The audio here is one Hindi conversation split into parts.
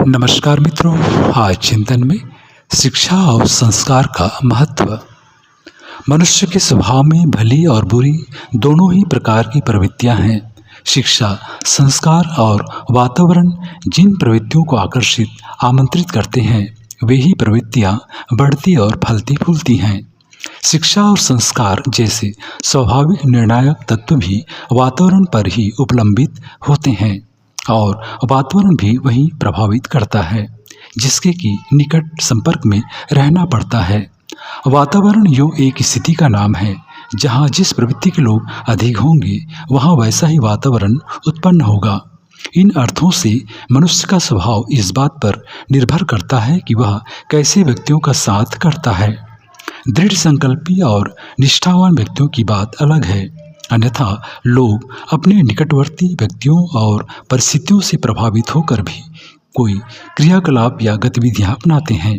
नमस्कार मित्रों, आज चिंतन में शिक्षा और संस्कार का महत्व। मनुष्य के स्वभाव में भली और बुरी दोनों ही प्रकार की प्रवृत्तियां हैं। शिक्षा, संस्कार और वातावरण जिन प्रवृत्तियों को आकर्षित आमंत्रित करते हैं वे ही प्रवृत्तियां बढ़ती और फलती फूलती हैं। शिक्षा और संस्कार जैसे स्वाभाविक निर्णायक तत्व भी वातावरण पर ही उपलम्बित होते हैं और वातावरण भी वही प्रभावित करता है जिसके की निकट संपर्क में रहना पड़ता है। वातावरण यूँ एक स्थिति का नाम है जहाँ जिस प्रवृत्ति के लोग अधिक होंगे वहाँ वैसा ही वातावरण उत्पन्न होगा। इन अर्थों से मनुष्य का स्वभाव इस बात पर निर्भर करता है कि वह कैसे व्यक्तियों का साथ करता है। दृढ़ संकल्पी और निष्ठावान व्यक्तियों की बात अलग है, अन्यथा लोग अपने निकटवर्ती व्यक्तियों और परिस्थितियों से प्रभावित होकर भी कोई क्रियाकलाप या गतिविधियां अपनाते हैं।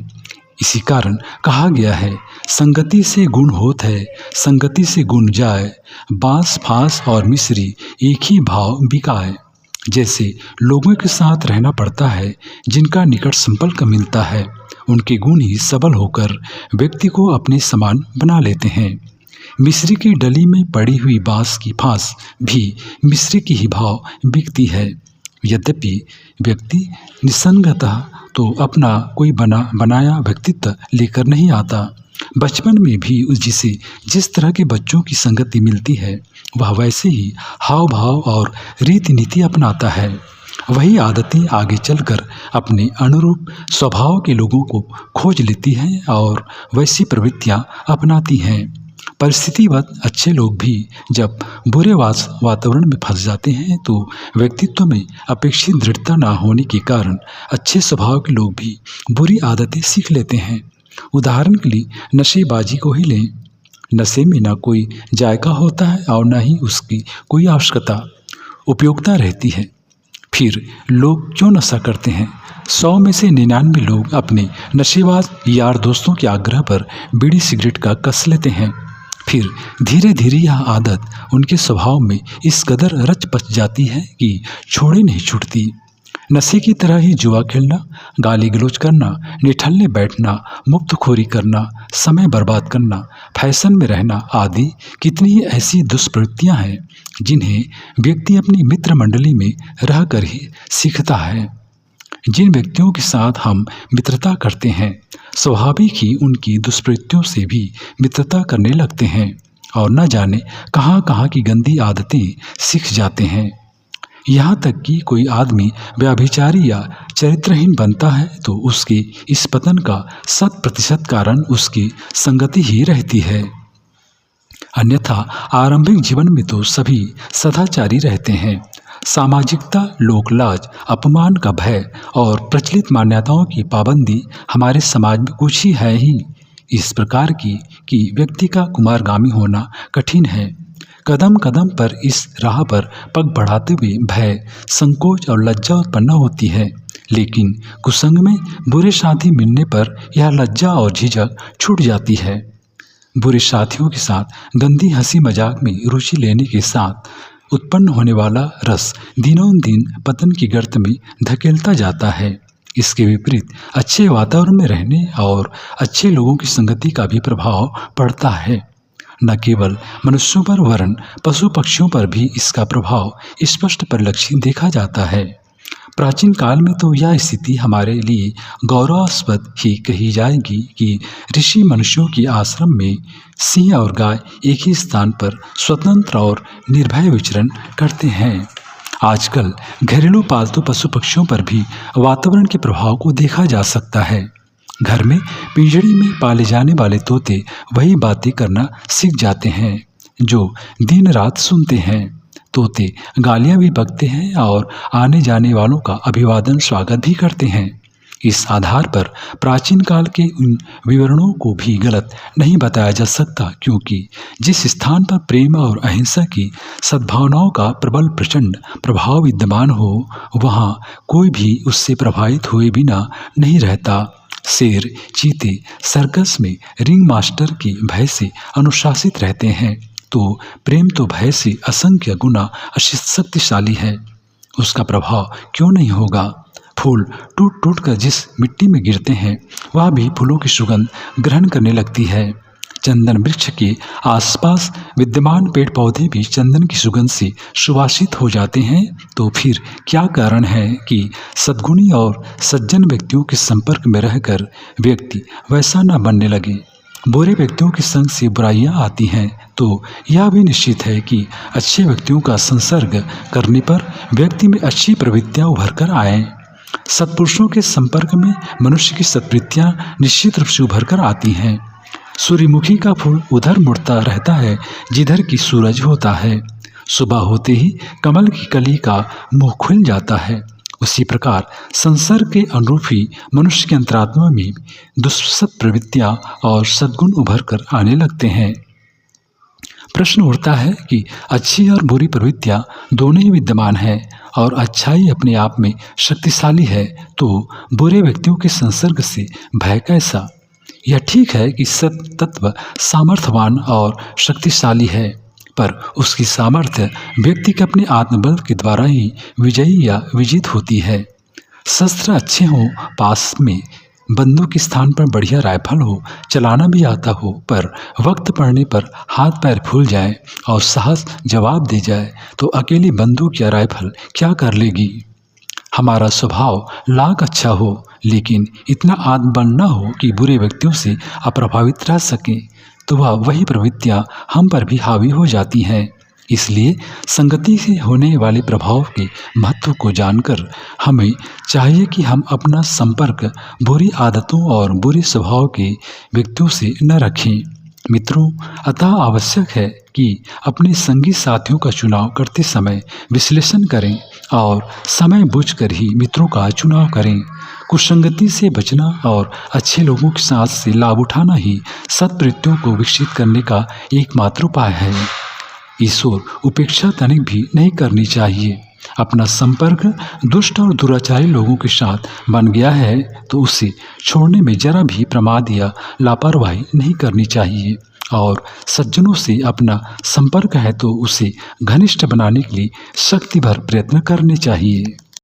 इसी कारण कहा गया है, संगति से गुण होत है, संगति से गुण जाए, बांस फांस और मिश्री एक ही भाव बिकाए। जैसे लोगों के साथ रहना पड़ता है, जिनका निकट संपर्क मिलता है उनके गुण ही सबल होकर व्यक्ति को अपने समान बना लेते हैं। मिस्री की डली में पड़ी हुई बांस की फांस भी मिस्री की ही भाव बिकती है। यद्यपि व्यक्ति निसंगतः तो अपना कोई बनाया व्यक्तित्व लेकर नहीं आता। बचपन में भी जिसे जिस तरह के बच्चों की संगति मिलती है वह वैसे ही हाव भाव और रीति नीति अपनाता है। वही आदतें आगे चलकर अपने अनुरूप स्वभाव के लोगों को खोज लेती हैं और वैसी प्रवृत्तियां अपनाती हैं। परिस्थितिवत अच्छे लोग भी जब बुरे वातावरण में फंस जाते हैं तो व्यक्तित्व में अपेक्षित दृढ़ता न होने के कारण अच्छे स्वभाव के लोग भी बुरी आदतें सीख लेते हैं। उदाहरण के लिए नशेबाजी को ही लें। नशे में न कोई जायका होता है और न ही उसकी कोई आवश्यकता उपयोगिता रहती है। फिर लोग क्यों नशा करते हैं? 100 में से 99 लोग अपने नशेबाज यार दोस्तों के आग्रह पर बीड़ी सिगरेट का कस लेते हैं। फिर धीरे धीरे यह आदत उनके स्वभाव में इस कदर रच बस जाती है कि छोड़े नहीं छूटती। नशे की तरह ही जुआ खेलना, गाली गलौज करना, निठल्ले बैठना, मुफ्तखोरी करना, समय बर्बाद करना, फैशन में रहना आदि कितनी ही ऐसी दुष्प्रवृत्तियां हैं जिन्हें व्यक्ति अपनी मित्र मंडली में रहकर ही सीखता है। जिन व्यक्तियों के साथ हम मित्रता करते हैं स्वाभाविक ही उनकी दुष्प्रवृत्तियों से भी मित्रता करने लगते हैं और न जाने कहाँ कहाँ की गंदी आदतें सीख जाते हैं। यहाँ तक कि कोई आदमी व्यभिचारी या चरित्रहीन बनता है तो उसके इस पतन का 100% कारण उसकी संगति ही रहती है। अन्यथा आरंभिक जीवन में तो सभी सदाचारी रहते हैं। सामाजिकता, लोकलाज, अपमान का भय और प्रचलित मान्यताओं की पाबंदी हमारे समाज में कुछ ही है ही इस प्रकार की कि व्यक्ति का कुमारगामी होना कठिन है। कदम कदम पर इस राह पर पग बढ़ाते हुए भय, संकोच और लज्जा उत्पन्न होती है। लेकिन कुसंग में बुरे साथी मिलने पर यह लज्जा और झिझक छूट जाती है। बुरे साथियों के साथ गंदी हंसी मजाक में रुचि लेने के साथ उत्पन्न होने वाला रस दिनों दिन पतन की गर्त में धकेलता जाता है। इसके विपरीत अच्छे वातावरण में रहने और अच्छे लोगों की संगति का भी प्रभाव पड़ता है। न केवल मनुष्यों पर वरन पशु पक्षियों पर भी इसका प्रभाव स्पष्ट परिलक्षित देखा जाता है। प्राचीन काल में तो यह स्थिति हमारे लिए गौरवास्पद ही कही जाएगी कि ऋषि मनुष्यों की आश्रम में सिंह और गाय एक ही स्थान पर स्वतंत्र और निर्भय विचरण करते हैं। आजकल घरेलू पालतू पशु पक्षियों पर भी वातावरण के प्रभाव को देखा जा सकता है। घर में पिंजड़े में पाले जाने वाले तोते वही बातें करना सीख जाते हैं जो दिन रात सुनते हैं। तोते गालियां भी बकते हैं और आने जाने वालों का अभिवादन स्वागत भी करते हैं। इस आधार पर प्राचीन काल के उन विवरणों को भी गलत नहीं बताया जा सकता, क्योंकि जिस स्थान पर प्रेम और अहिंसा की सद्भावनाओं का प्रबल प्रचंड प्रभाव विद्यमान हो वहाँ कोई भी उससे प्रभावित हुए बिना नहीं रहता। शेर, चीते सर्कस में रिंग मास्टर के भय से अनुशासित रहते हैं तो प्रेम तो भय से असंख्य गुना शक्तिशाली है। उसका प्रभाव क्यों नहीं होगा? फूल टूट टूट कर जिस मिट्टी में गिरते हैं वह भी फूलों की सुगंध ग्रहण करने लगती है। चंदन वृक्ष के आसपास विद्यमान पेड़ पौधे भी चंदन की सुगंध से सुवासित हो जाते हैं। तो फिर क्या कारण है कि सद्गुणी और सज्जन व्यक्तियों के संपर्क में रहकर व्यक्ति वैसा न बनने लगे? बुरे व्यक्तियों के संग से बुराइयां आती हैं, तो यह भी निश्चित है कि अच्छे व्यक्तियों का संसर्ग करने पर व्यक्ति में अच्छी प्रवृत्तियां उभर कर आएँ। सत्पुरुषों के संपर्क में मनुष्य की सत्वृत्तियां निश्चित रूप से उभर कर आती हैं। सूर्यमुखी का फूल उधर मुड़ता रहता है जिधर की सूरज होता है। सुबह होते ही कमल की कली का मुंह खुल जाता है। उसी प्रकार संसर्ग के अनुरूप ही मनुष्य की अंतरात्मा में दुष्सत प्रवृत्तियां और सद्गुण उभर कर आने लगते हैं। प्रश्न उठता है कि अच्छी और बुरी प्रवृत्तियां दोनों ही विद्यमान है और अच्छाई अपने आप में शक्तिशाली है, तो बुरे व्यक्तियों के संसर्ग से भय कैसा? यह ठीक है कि सत तत्व सामर्थ्यवान और शक्तिशाली है, पर उसकी सामर्थ्य व्यक्ति के अपने आत्मबल के द्वारा ही विजयी या विजित होती है। शस्त्र अच्छे हों, पास में बंदूक के स्थान पर बढ़िया राइफल हो, चलाना भी आता हो, पर वक्त पड़ने पर हाथ पैर फूल जाए और साहस जवाब दे जाए तो अकेली बंदूक या राइफल क्या कर लेगी? हमारा स्वभाव लाख अच्छा हो, लेकिन इतना आत्मबल न हो कि बुरे व्यक्तियों से अप्रभावित रह सकें, तो वही प्रवृत्तियां हम पर भी हावी हो जाती हैं। इसलिए संगति से होने वाले प्रभाव के महत्व को जानकर हमें चाहिए कि हम अपना संपर्क बुरी आदतों और बुरे स्वभाव के व्यक्तियों से न रखें। मित्रों, अतः आवश्यक है कि अपने संगी साथियों का चुनाव करते समय विश्लेषण करें और समय बूझकर ही मित्रों का चुनाव करें। कुसंगति से बचना और अच्छे लोगों के साथ से लाभ उठाना ही सत्प्रवृत्तियों को विकसित करने का एकमात्र उपाय है। ईश्वर उपेक्षा तनिक भी नहीं करनी चाहिए। अपना संपर्क दुष्ट और दुराचारी लोगों के साथ बन गया है तो उसे छोड़ने में जरा भी प्रमाद या लापरवाही नहीं करनी चाहिए, और सज्जनों से अपना संपर्क है तो उसे घनिष्ठ बनाने के लिए शक्ति भर प्रयत्न करने चाहिए।